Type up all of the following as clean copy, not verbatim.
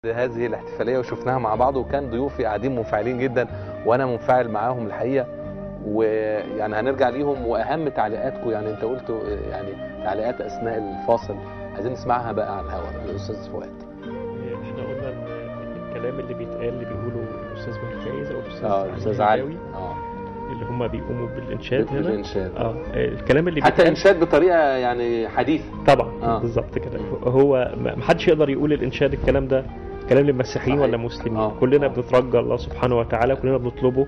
هذه الاحتفالية وشفناها مع بعض، وكان ضيوفي قاعدين منفعلين جدا وانا منفعل معاهم الحقيقة. ويعني هنرجع ليهم واهم تعليقاتكم، يعني انت قلت يعني تعليقات اثناء الفاصل عايزين نسمعها بقى على الهواء الاستاذ فؤاد. احنا قلنا ان الكلام اللي بيتقال اللي بيقوله الاستاذ بن فايز او الاستاذ علي اللي هم بيقوموا بالانشاد هنا بالانشاد الكلام اللي حتى انشاد بطريقه يعني حديثه طبعا بالظبط كده. هو ما حدش يقدر يقول الانشاد الكلام ده كلام للمسيحيين ولا مسلمين. كلنا بنترجى الله سبحانه وتعالى، كلنا بنطلبه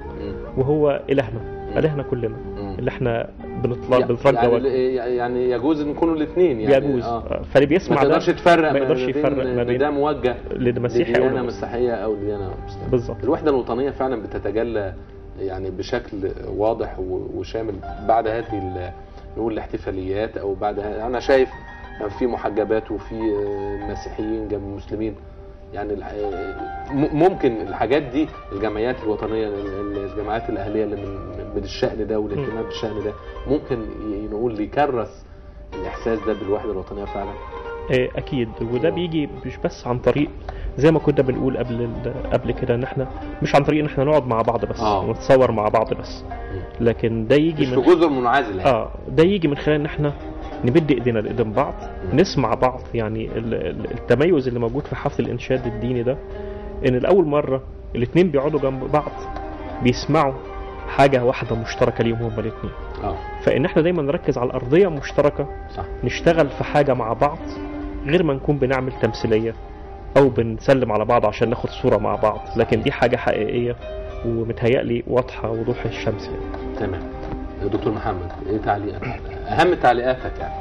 وهو الهنا كلنا اللي احنا بنترجى يعني يجوز ان يكونوا الاثنين يعني يجوز. فاللي بيسمع ما يقدرش يتفرق ما بين ده موجه للمسيحي او ديانه مسيحيه او ديانه مسلمه. بالظبط. الوحده الوطنيه فعلا بتتجلى يعني بشكل واضح وشامل بعد هذه نقول الاحتفاليات او بعد انا شايف في محجبات وفي مسيحيين جنب المسلمين. يعني ممكن الحاجات دي الجمعيات الوطنيه الجماعات الاهليه اللي من الشأن ده والاهتمام بالشأن ده ممكن نقول يكرس الاحساس ده بالوحده الوطنيه فعلا. اكيد. وده بيجي مش بس عن طريق زي ما كنا بنقول قبل كده ان احنا مش عن طريق ان احنا نقعد مع بعض بس ونتصور مع بعض بس، لكن ده يجي مش في جزر منعزله ده يجي من خلال ان احنا نمد ايدينا لايدين بعض، نسمع بعض. يعني التميز اللي موجود في حفل الانشاد الديني ده ان الاول مره الاثنين بيقعدوا جنب بعض بيسمعوا حاجه واحده مشتركه ليهم هما الاثنين. فان احنا دايما نركز على الارضيه مشتركه، صح. نشتغل في حاجه مع بعض غير ما نكون بنعمل تمثيليه او بنسلم على بعض عشان ناخد صوره مع بعض، لكن دي حاجه حقيقيه ومتهيألي واضحه وضوح الشمس يعني. تمام. دكتور محمد ايه تعليقك؟ اهم تعليقاتك يعني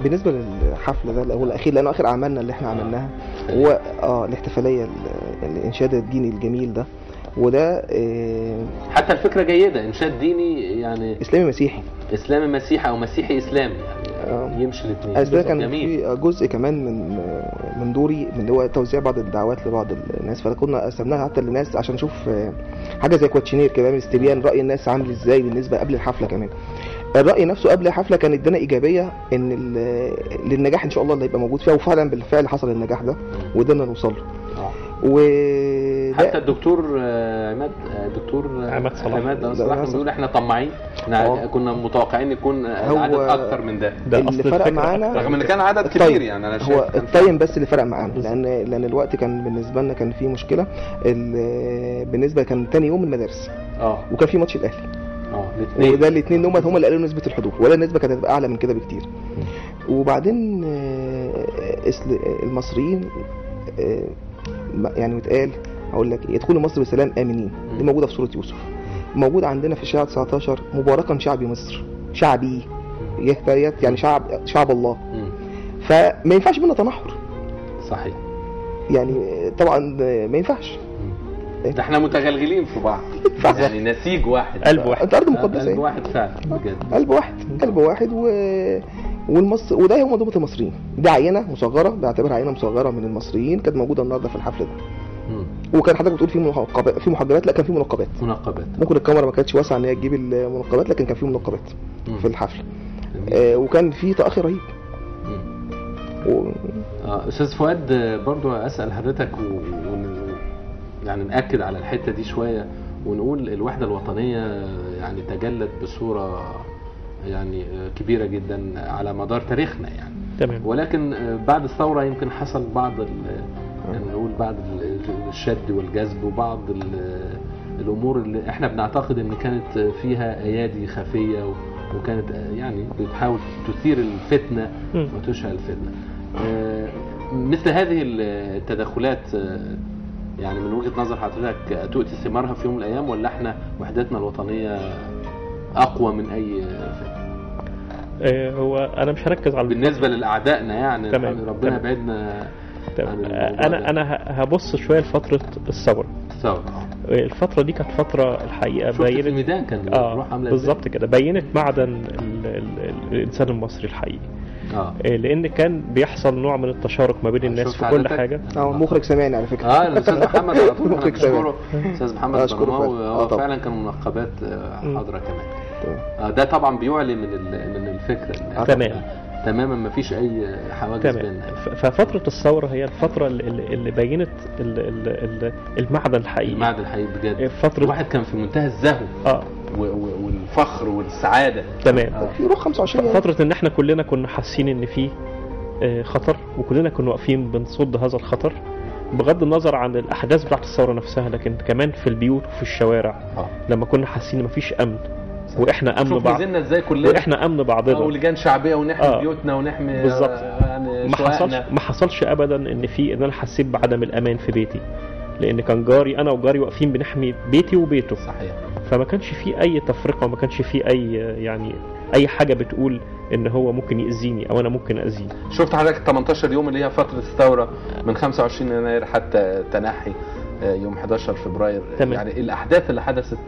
بالنسبه للحفل ده هو الاخير لانه اخر اعمالنا اللي احنا عملناها هو الاحتفاليه الانشاد الديني الجميل ده. وده حتى الفكره جيده، انشاد ديني يعني اسلامي مسيحي او مسيحي اسلامي يعني يمشي الاثنين. ده كان في جزء كمان من دوري من هو توزيع بعض الدعوات لبعض الناس، فكنا قسمناها حتى للناس عشان نشوف حاجه زي كوتشينير كمان استبيان راي الناس عامل ازاي بالنسبه قبل الحفله. كمان الراي نفسه قبل الحفله كان ادانا ايجابيه ان للنجاح ان شاء الله اللي هيبقى موجود فيها، وفعلا بالفعل حصل النجاح ده وقدرنا نوصل له. حتى الدكتور عماد صلاح بيقول احنا طماعين، كنا متوقعين يكون عدد اكتر من ده اللي فرق معانا رغم ان كان عدد كبير. يعني انا هو التايم بس اللي فرق معانا لان الوقت كان بالنسبه لنا كان فيه مشكله. بالنسبه كان تاني يوم المدارس وكان في ماتش الاهلي وده الاثنين هم اللي قالوا نسبه الحضور، ولا النسبه كانت هتبقى اعلى من كده بكتير. وبعدين المصريين يعني متقال اقول لك يدخلوا مصر بسلام امنين، دي موجوده في سوره يوسف، موجوده عندنا في الشارع 19 مباركا شعبي مصر، شعبي يهتريت يعني شعب الله. فما ينفعش بينا تنحر. صحيح. يعني طبعا ما ينفعش. ده احنا متغلغلين في بعض يعني نسيج واحد، قلب واحد، انت ارض مقدسه، قلب واحد فعلا بجد، قلب واحد والمصر. وده هو منظومه المصريين، دي عينه مصغره، بعتبرها عينه مصغره من المصريين كانت موجوده النهارده في الحفل ده. وكان حضرتك بتقول في محجبات، لا كان في منقبات. ممكن الكاميرا ما كانتش واسعه ان هي تجيب المنقبات، لكن كان في منقبات في الحفل. وكان في تأخي رهيب. استاذ فؤاد برضو اسال حضرتك يعني ناكد على الحته دي شويه ونقول الوحده الوطنيه يعني تجلت بصوره يعني كبيره جدا على مدار تاريخنا يعني. تمام. ولكن بعد الثوره يمكن حصل بعض يعني نقول بعض الشد والجذب وبعض الامور اللي احنا بنعتقد ان كانت فيها ايادي خفيه وكانت يعني بتحاول تثير الفتنه وتشعل الفتنه. مثل هذه التدخلات يعني من وجهه نظر حضرتك تؤتي ثمارها في يوم من الايام، ولا احنا وحدتنا الوطنيه اقوى من اي فتنه؟ هو انا مش هركز على بالنسبه لاعدائنا يعني. تمام. ربنا يبعدنا. انا هبص شويه لفتره الثوره. الفتره دي كانت فتره الحقيقه بينت الميدان كان بالظبط كده، بينت معدن الانسان المصري الحقيقي. لان كان بيحصل نوع من التشارك ما بين الناس في كل حاجه. مخرج سامعني على فكره. الاستاذ محمد على طول بشكره. استاذ محمد هو فعلا كان منقبات حاضره كمان. ده طبعا بيعلي من الفكره. تمام. تماما ما فيش اي حواجز بيننا. ففتره الثوره هي الفتره اللي بينت المعدن الحقيقي. المعدن الحقيقي بجد. فتره الواحد كان في منتهى الزهو والفخر والسعاده. تمام. في روح 25 فتره ان احنا كلنا كنا حاسين ان في خطر، وكلنا كنا واقفين بنصد هذا الخطر بغض النظر عن الاحداث بتاعت الثوره نفسها، لكن كمان في البيوت وفي الشوارع. لما كنا حاسين ان مفيش امن، واحنا امن بعض، نزلنا ازاي كلنا، واحنا امن بعضنا، ولجان شعبيه ونحمي بيوتنا ونحمي بالظبط. يعني ما حصلش ابدا ان انا حسيت بعدم الامان في بيتي، لان كان جاري انا وجاري واقفين بنحمي بيتي وبيته. صحيح. فما كانش في اي تفرقه، وما كانش في اي يعني اي حاجه بتقول ان هو ممكن يأذيني او انا ممكن اذيه. شفت حضرتك 18 يوم اللي هي فتره الثوره من 25 يناير حتى تنحي يوم 11 فبراير. تمام. يعني الاحداث اللي حدثت،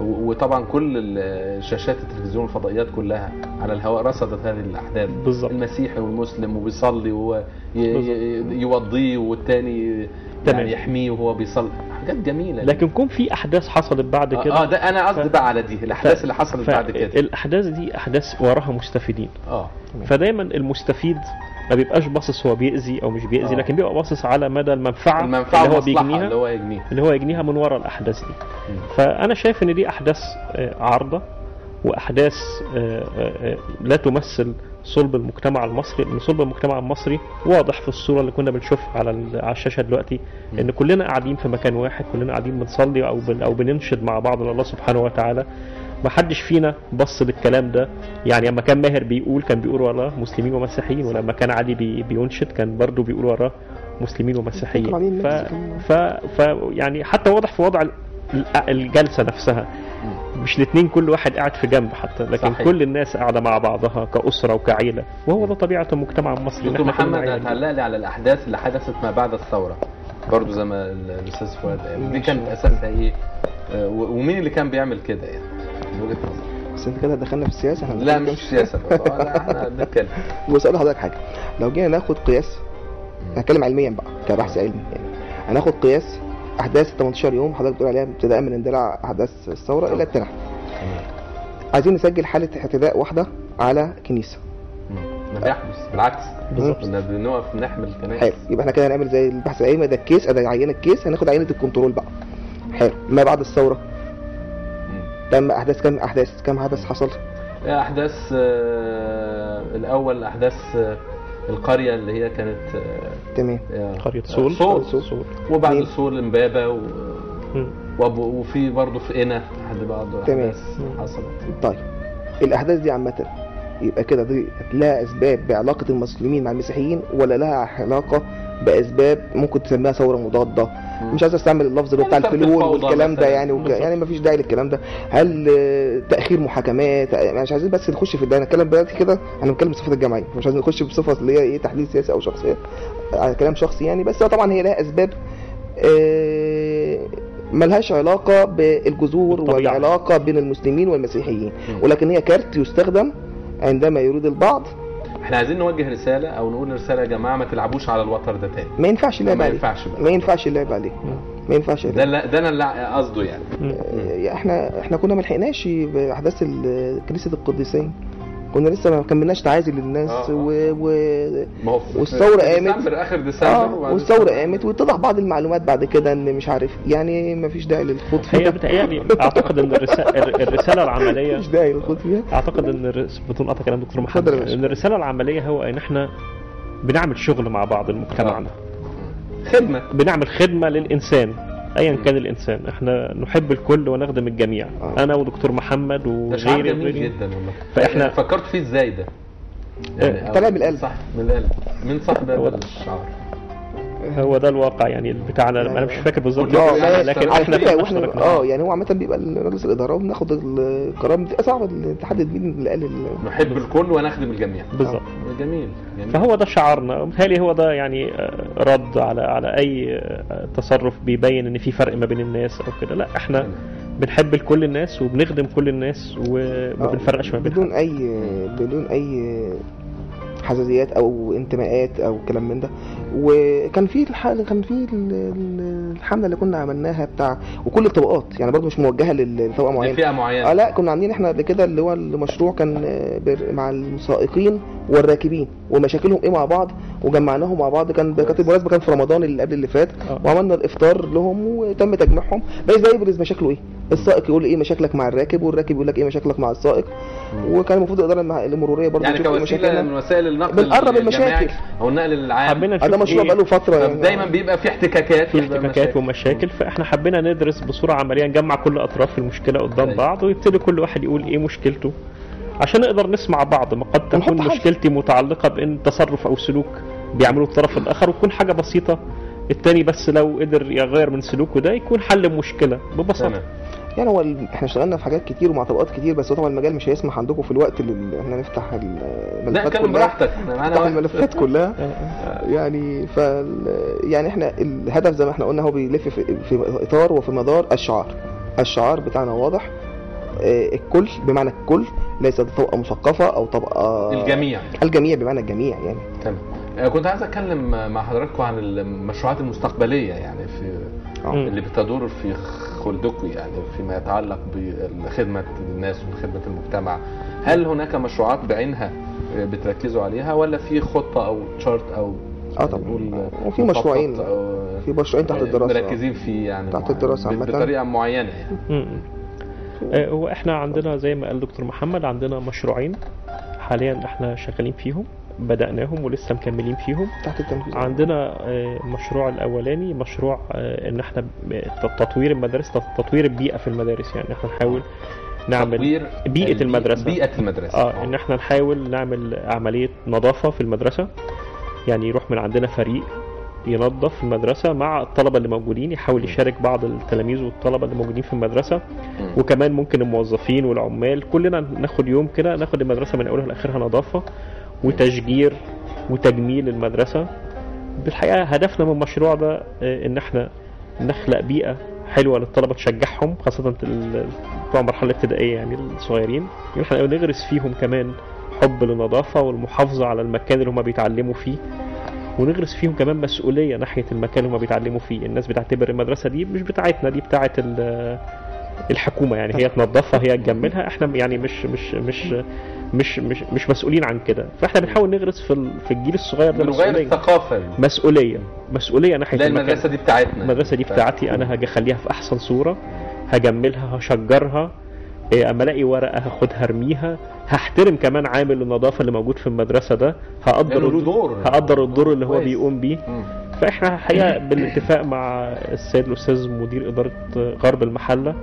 وطبعا كل شاشات التلفزيون والفضائيات كلها على الهواء رصدت هذه الاحداث. بالظبط. المسيحي والمسلم وبيصلي ويوضيه والتاني يعني يحميه وهو بيصلي، حاجات جميله. لكن كون في احداث حصلت بعد كده. ده انا قصدي بقى على دي الاحداث اللي حصلت بعد كده. الاحداث دي احداث وراها مستفيدين. فدايما المستفيد ما بيبقاش باصص هو بيأذي او مش بيأذي، لكن بيبقى باصص على مدى المنفعه اللي هو بيجنيها، اللي هو يجنيها من وراء الاحداث دي. فانا شايف ان دي احداث عارضه، واحداث لا تمثل صلب المجتمع المصري. لان صلب المجتمع المصري واضح في الصوره اللي كنا بنشوفها على الشاشه دلوقتي، ان كلنا قاعدين في مكان واحد، كلنا قاعدين بنصلي او بننشد مع بعض لله سبحانه وتعالى. ما حدش فينا بص للكلام ده. يعني لما كان ماهر كان بيقول وراه مسلمين ومسيحيين، ولما كان عادي بينشد كان برضه بيقول وراه مسلمين ومسيحيين. يعني حتى واضح في وضع الجلسه نفسها، مش الاثنين كل واحد قاعد في جنب حتى، لكن صحيح. كل الناس قاعده مع بعضها كأسره وكعيله، وهو ده طبيعه المجتمع المصري. دكتور محمد، هتعلق لي على الاحداث اللي حدثت ما بعد الثوره برضه زي ما الاستاذ فؤاد قال، دي كانت اساسها ايه؟ ومين اللي كان بيعمل كده يعني من وجهه نظرك؟ بس انت كده دخلنا في السياسه. احنا لا مش سياسه احنا بنتكلم. واسال حضرتك حاجه، لو جينا ناخد قياس، هنتكلم علميا بقى كبحث علمي، يعني هناخد قياس احداث 18 يوم حضرتك بتقول عليها ابتداء من اندلاع احداث الثوره الى التنحي. عايزين نسجل حاله اعتداء واحده على كنيسه. ما بيحدث بالعكس، كنا بنقف نحمل الكنائس. حلو، يبقى احنا كده هنعمل زي البحث العلمي ده، الكيس ده عينه الكيس، هناخد عينه الكنترول بقى. حلو. ما بعد الثوره تم احداث كم حدث حصل؟ احداث الاول احداث القريه اللي هي كانت تمام قريه صول. وبعد صول امبابه وفي برضه في قنا لحد بعض احداث حصلت. طيب الاحداث دي عامه يبقى كده دي لها اسباب بعلاقه المسلمين مع المسيحيين، ولا لها علاقه باسباب ممكن تسميها ثوره مضاده؟ مش عايز استعمل اللفظ اللي بتاع الفلول والكلام ده يعني يعني مفيش داعي للكلام ده. هل تاخير محاكمات؟ مش عايزين بس نخش في ده، نتكلم دلوقتي كده انا بنتكلم بصفه الجماعيه، مش عايزين نخش بصفه اللي هي ايه تحليل سياسي او شخصيه على كلام شخصي يعني. بس طبعا هي لها اسباب ملهاش علاقه بالجذور والعلاقه بين المسلمين والمسيحيين، ولكن هي كارت يستخدم عندما يريد البعض. احنا عايزين نوجه رساله او نقول رساله يا جماعه ما تلعبوش على الوتر ده تاني. ما ينفعش اللعب عليه، ما ينفعش اللعب عليه، ما ينفعش. ده انا اللي قصده يعني. احنا كنا ما لحقناش باحداث كنيسه القديسين، كنا لسه ما كملناش تعازي للناس والثوره قامت اخر ديسمبر والثوره قامت، واتضح بعض المعلومات بعد كده ان مش عارف يعني ما فيش داعي للخوض فيها. هي بتهيألي اعتقد ان الرساله العمليه مش داعي للخوض فيها. اعتقد ان بدون قطع كلام دكتور محمد، ان الرساله العمليه هو ان احنا بنعمل شغل مع بعض المجتمعنا، خدمه، بنعمل خدمه للانسان ايا كان الانسان. احنا نحب الكل ونخدم الجميع. انا ودكتور محمد وغيري جميل جدا والله. فاحنا فكرت فيه ازاي ده؟ يعني طلع من القلب. صح، من القلب، من صاحب الشعار. هو ده الواقع يعني بتاعنا. انا مش فاكر بالظبط لكن احنا يعني هو عامه بيبقى مجلس الاداره وبناخد القرار دي صعب تحدد مين اللي قال نحب الكل ونخدم الجميع. بالظبط. جميل. فهو ده شعارنا، وبالتالي هو ده يعني رد على اي تصرف بيبين ان في فرق ما بين الناس او كده. لا، احنا بنحب كل الناس وبنخدم كل الناس وما بنفرقش ما بينهم بدون اي حساسيات او انتماءات او كلام من ده. وكان في الحمله اللي كنا عملناها بتاع وكل الطبقات، يعني برضو مش موجهه لطبقه معينه، فئه معينه. لا كنا عاملين احنا قبل كده اللي هو المشروع كان مع السائقين والراكبين ومشاكلهم ايه مع بعض، وجمعناهم مع بعض. كانت المناسبه كان في رمضان اللي قبل اللي فات، وعملنا الافطار لهم وتم تجميعهم بقى ازاي يبرز مشاكله ايه. السائق يقول ايه مشاكلك مع الراكب، والراكب يقول لك ايه مشاكلك مع السائق. وكان المفروض الاداره المروريه برضه يعني كوسيله من وسائل النقل بنقرب المشاكل او النقل العام. ده مشروع بقاله فتره يعني دايما بيبقى في احتكاكات ومشاكل. فاحنا حبينا ندرس بصوره عمليه، نجمع كل اطراف المشكله قدام بعض، ويبتدي كل واحد يقول ايه مشكلته عشان نقدر نسمع بعض. ما قد تكون مشكلتي متعلقه بان تصرف او سلوك بيعمله الطرف الاخر، وتكون حاجه بسيطه، التاني بس لو قدر يغير من سلوكه ده يكون حل مشكله ببساطه. يعني هو احنا اشتغلنا في حاجات كتير ومع طبقات كتير، بس طبعا المجال مش هيسمح عندكم في الوقت اللي احنا نفتح الملفات كلها. براحتك، نفتح الملفات كلها يعني. يعني احنا الهدف زي ما احنا قلنا هو بيلف في اطار وفي مدار الشعار بتاعنا واضح. الكل بمعنى الكل، ليس طبقه مثقفه او طبقه الجميع بمعنى الجميع يعني. تمام. كنت عايز اتكلم مع حضراتكم عن المشروعات المستقبليه يعني في اللي بتدور في خلدكم، يعني فيما يتعلق بخدمه الناس وخدمه المجتمع. هل هناك مشروعات بعينها بتركزوا عليها، ولا في خطه او تشارت او طبعا وفي مشروعين تحت الدراسه مركزين فيه يعني تحت الدراسه بطريقه معينه يعني؟ هو احنا عندنا زي ما قال دكتور محمد، عندنا مشروعين حاليا احنا شغالين فيهم، بدأناهم ولسه مكملين فيهم تحت التنفيذ. عندنا مشروع الاولاني مشروع ان احنا تطوير المدارس، تطوير البيئة في المدارس. يعني احنا نحاول نعمل تطوير بيئة المدرسة. آه. ان احنا نحاول نعمل عملية نظافة في المدرسة، يعني يروح من عندنا فريق ينظف المدرسة مع الطلبة اللي موجودين، يحاول يشارك بعض التلاميذ والطلبة اللي موجودين في المدرسة، وكمان ممكن الموظفين والعمال، كلنا ناخد يوم كده ناخد المدرسة من أولها لآخرها نظافة وتشجير وتجميل المدرسة. بالحقيقة هدفنا من المشروع ده إن احنا نخلق بيئة حلوة للطلبة تشجعهم، خاصة بتوع مرحلة ابتدائية يعني الصغيرين، احنا نغرس فيهم كمان حب للنظافة والمحافظة على المكان اللي هم بيتعلموا فيه، ونغرس فيهم كمان مسؤولية ناحية المكان اللي هم بيتعلموا فيه. الناس بتعتبر المدرسة دي مش بتاعتنا، دي بتاعت الحكومة، يعني هي تنظفها هي تجملها، احنا يعني مش مسؤولين عن كده. فاحنا بنحاول نغرس في الجيل الصغير ده مسؤولية، الثقافة، مسؤولية ناحية المكان. المدرسة دي بتاعتنا، المدرسة دي بتاعتي انا، هاجي اخليها في احسن صورة، هجملها، هشجرها، اما الاقي ورقه هاخدها ارميها، هحترم كمان عامل النظافه اللي موجود في المدرسه ده، هقدر الدور اللي هو بيقوم بيه. فاحنا الحقيقه بالاتفاق مع السيد الاستاذ مدير اداره غرب المحله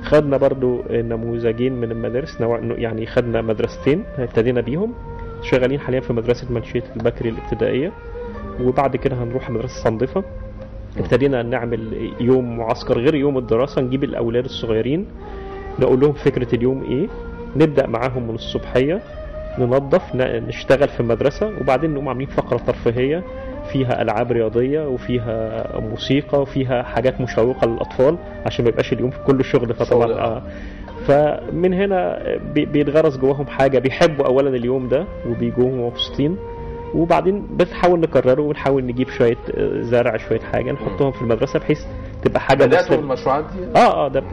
خدنا برضو نموذجين من المدارس، يعني خدنا مدرستين ابتدينا بيهم، شغالين حاليا في مدرسه منشيه البكري الابتدائيه، وبعد كده هنروح مدرسه صندفه. ابتدينا نعمل يوم معسكر غير يوم الدراسه، نجيب الاولاد الصغيرين نقول لهم فكرة اليوم ايه، نبدأ معاهم من الصبحية ننظف نشتغل في المدرسة، وبعدين نقوم عاملين فقرة ترفيهية فيها ألعاب رياضية وفيها موسيقى وفيها حاجات مشوقة للأطفال عشان ما يبقاش اليوم في كل شغل. فطبعا فمن هنا بيتغرس جواهم حاجة، بيحبوا أولا اليوم ده وبيجوهم مبسوطين، وبعدين بنحاول نكرره ونحاول نجيب شوية زرع شوية حاجة نحطهم في المدرسة بحيث تبقى حاجة. بدأتوا المشروعات دي؟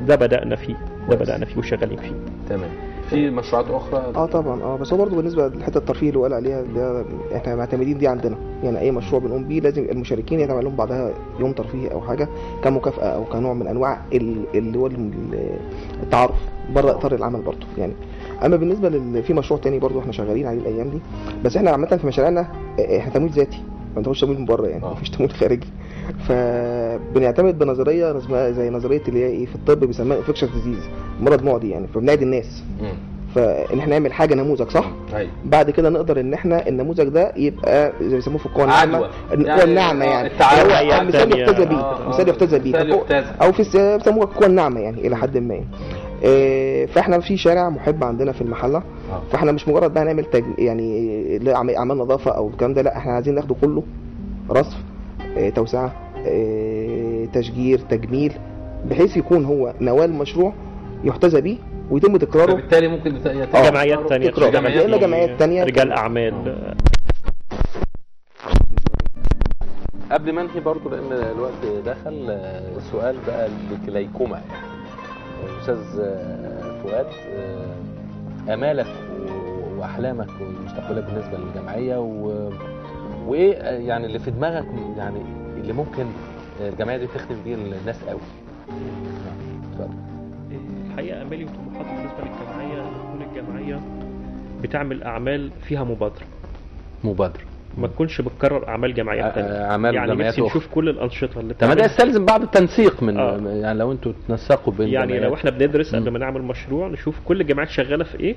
ده بدأنا فيه، وشغالين فيه. تمام. في مشروعات أخرى؟ طبعا بس هو برضه بالنسبة للحتة الترفيه اللي قال عليها اللي احنا معتمدين دي عندنا، يعني أي مشروع بنقوم بيه لازم المشاركين يتعمل لهم بعدها يوم ترفيهي أو حاجة كمكافأة أو كنوع من أنواع اللي هو التعارف بره إطار العمل برضه يعني. اما بالنسبه في مشروع تاني برضو احنا شغالين عليه الايام دي، بس احنا عامه في مشاريعنا احنا تمويل ذاتي، ما بناخدش تمويل من بره يعني، مفيش تمويل خارجي. فبنعتمد بنظريه زي نظريه اللي هي ايه في الطب بيسموها انفكشن ديزيز، مرض معدي يعني، فبنعدي الناس. فان احنا نعمل حاجه نموذج صح، بعد كده نقدر ان احنا النموذج ده يبقى زي بيسموه في القوى الناعمه، القوى الناعمه يعني هو مثال يحتذى بيه، او في بيسموها القوى الناعمه يعني الى حد ما. فاحنا في شارع محب عندنا في المحله، فاحنا مش مجرد بقى نعمل يعني اعمال نظافه او الكلام ده، لا احنا عايزين ناخده كله رصف، توسعه، تشجير، تجميل، بحيث يكون هو نوال مشروع يحتذى به ويتم تكراره. فبالتالي ممكن جمعيات ثانيه، جمعيات ثانيه، رجال اعمال قبل ما انهي برضه لان الوقت دخل، سؤال بقى لكليكما يعني. الاستاذ فؤاد، امالك واحلامك والمستقبلات بالنسبه للجمعيه وايه يعني اللي في دماغك، يعني اللي ممكن الجمعيه دي تخدم بيه الناس قوي؟ اتفضل. الحقيقه امالي وطموحاتي بالنسبه للجمعيه ان تكون الجمعيه بتعمل اعمال فيها مبادره ما تكونش بتكرر اعمال جمعيات ثانيه، اعمال يعني جمعيات نفسي نشوف كل الانشطه اللي طب ده يستلزم بعض التنسيق من يعني لو انتوا تنسقوا بين يعني جمعيات. لو احنا بندرس قبل ما نعمل مشروع نشوف كل الجمعيات شغاله في ايه،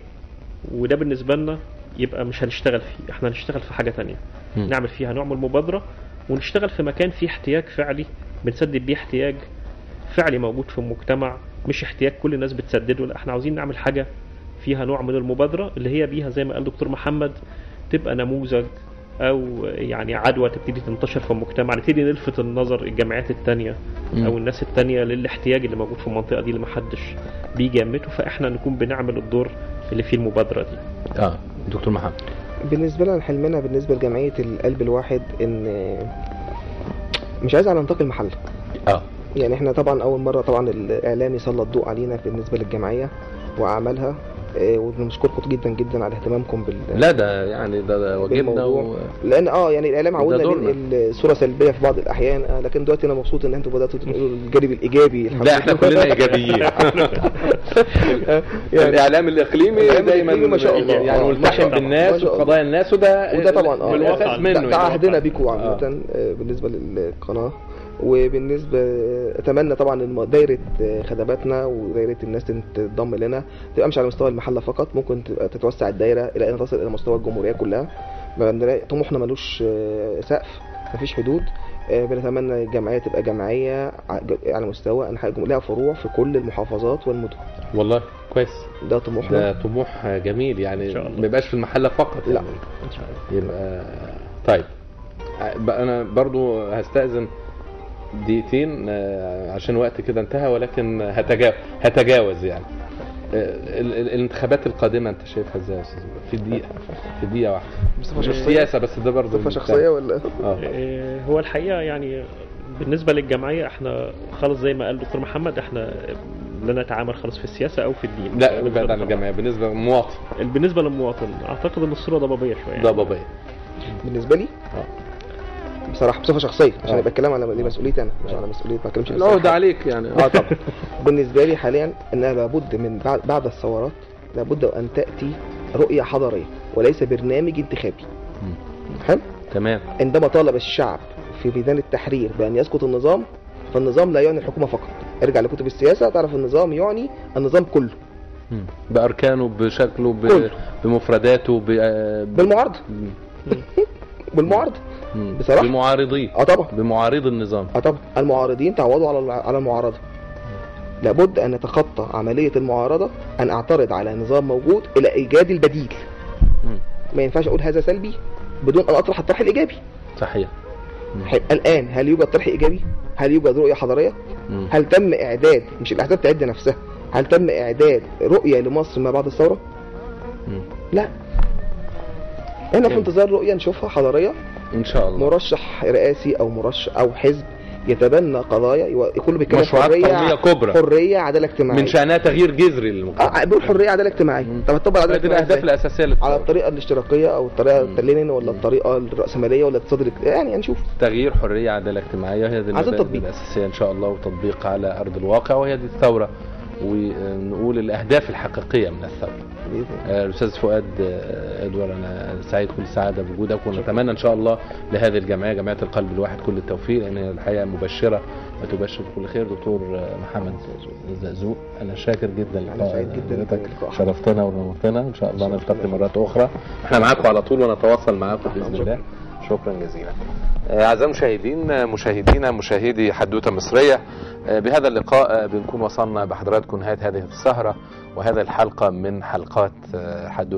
وده بالنسبه لنا يبقى مش هنشتغل فيه، احنا هنشتغل في حاجه ثانيه نعمل فيها نوع من المبادره، ونشتغل في مكان فيه احتياج فعلي بنسدد بيه احتياج فعلي موجود في المجتمع، مش احتياج كل الناس بتسدده. لا، احنا عاوزين نعمل حاجه فيها نوع من المبادره اللي هي بيها زي ما قال دكتور محمد تبقى نموذج او يعني عدوى تبتدي تنتشر في المجتمع، نبتدي نلفت النظر الجمعيات التانية او الناس التانية للاحتياج اللي موجود في المنطقه دي اللي محدش بيجي يمته، فاحنا نكون بنعمل الدور اللي فيه المبادره دي. دكتور محمد، بالنسبه لنا حلمنا بالنسبه لجمعيه القلب الواحد ان مش عايز على نطاق المحل. يعني احنا طبعا اول مره طبعا الاعلام يسلط الضوء علينا بالنسبه للجمعيه واعمالها، وبنشكركم جدا جدا على اهتمامكم لا ده يعني ده واجبنا لان يعني الاعلام عودنا ننقل صوره سلبيه في بعض الاحيان، لكن دلوقتي انا مبسوط ان انتوا بداتوا تنقلوا الجانب الايجابي. لا احنا كلنا ايجابيين. يعني الاعلام الاقليمي دايما ما شاء الله يعني ملتحم بالناس وقضايا الناس، وده طبعا الاساس منه ده عهدنا بيكم عامه بالنسبه للقناه. وبالنسبه اتمنى طبعا ان دايره خدماتنا ودايره الناس تنضم لنا تبقى مش على مستوى المحله فقط، ممكن تبقى تتوسع الدايره الى ان تصل الى مستوى الجمهوريه كلها. طموحنا ملوش سقف، مفيش حدود. بنتمنى الجمعيه تبقى جمعيه على مستوى انحاء لها فروع في كل المحافظات والمدن. والله كويس، ده طموحنا، ده طموح جميل يعني، ما يبقاش في المحله فقط. لا يعني ان شاء الله. يبقى طيب انا برضو هستأذن دقيقتين عشان وقت كده انتهى، ولكن هتجاوز يعني. الانتخابات القادمه انت شايفها ازاي يا استاذ؟ في دقيقه واحده. مش سياسه بس، ده برضه صفه شخصيه ولا هو الحقيقه يعني بالنسبه للجمعيه احنا خلاص زي ما قال دكتور محمد، احنا لا نتعامل خلاص في السياسه او في الدين. لا نبعد عن الجمعيه. بالنسبه للمواطن، اعتقد ان الصوره ضبابيه شويه. ضبابيه بالنسبه لي بصراحه بصفه شخصيه عشان ابقى اتكلم على مسؤوليتي انا، مش على مسؤوليه ما اتكلمش. لا ده عليك يعني. طبعا بالنسبه لي حاليا ان لابد من بعد الثورات لابد ان تاتي رؤيه حضاريه وليس برنامج انتخابي. حلو تمام. عندما طالب الشعب في ميدان التحرير بان يسقط النظام، فالنظام لا يعني الحكومه فقط. ارجع لكتب السياسه تعرف النظام يعني النظام كله باركانه بشكله بمفرداته بالمعارضه بالمعارضه بصراحه بمعارضين. طبعا بمعارض النظام. طبعا المعارضين تعودوا على المعارضه. لابد ان نتخطى عمليه المعارضه، ان اعترض على نظام موجود الى ايجاد البديل. ما ينفعش اقول هذا سلبي بدون ان اطرح الطرح الايجابي. صحيح. الان هل يوجد طرح ايجابي؟ هل يوجد رؤيه حضاريه؟ هل تم اعداد، مش الاحداث تعد نفسها، هل تم اعداد رؤيه لمصر ما بعد الثوره؟ لا. احنا في انتظار رؤيه نشوفها حضاريه ان شاء الله. مرشح رئاسي او مرشح او حزب يتبنى قضايا كله بيتكلم حريه كبرى، حريه عداله اجتماعيه، من شأنها تغيير جذري للمجتمع. بيقول حريه عداله اجتماعيه. طب هتطبق العداله الاجتماعيه الاهداف الاساسيه على الطريقه الاشتراكيه او الطريقه لينين ولا الطريقه الراسماليه ولا الاقتصاد يعني هنشوف. تغيير، حريه، عداله اجتماعيه، هي دي المبادئ الاساسيه ان شاء الله، وتطبيق على ارض الواقع، وهي دي الثوره، ونقول الاهداف الحقيقيه من الثوره. الاستاذ فؤاد ادوار، انا سعيد كل السعاده بوجودك، ونتمنى ان شاء الله لهذه الجمعيه، جمعيه القلب الواحد، كل التوفيق، لان الحقيقه مبشره وتبشر بكل خير. دكتور محمد زقزوق، انا شاكر جدا لحضرتك، شرفتنا ونورتنا. ان شاء الله نلتقي مرات اخرى، احنا معاكم على طول ونتواصل معاكم باذن الله. شكرا جزيلا. اعزائي المشاهدين، مشاهدي حدوته مصريه، بهذا اللقاء بنكون وصلنا بحضراتكم نهايه هذه السهره وهذه الحلقه من حلقات حدوته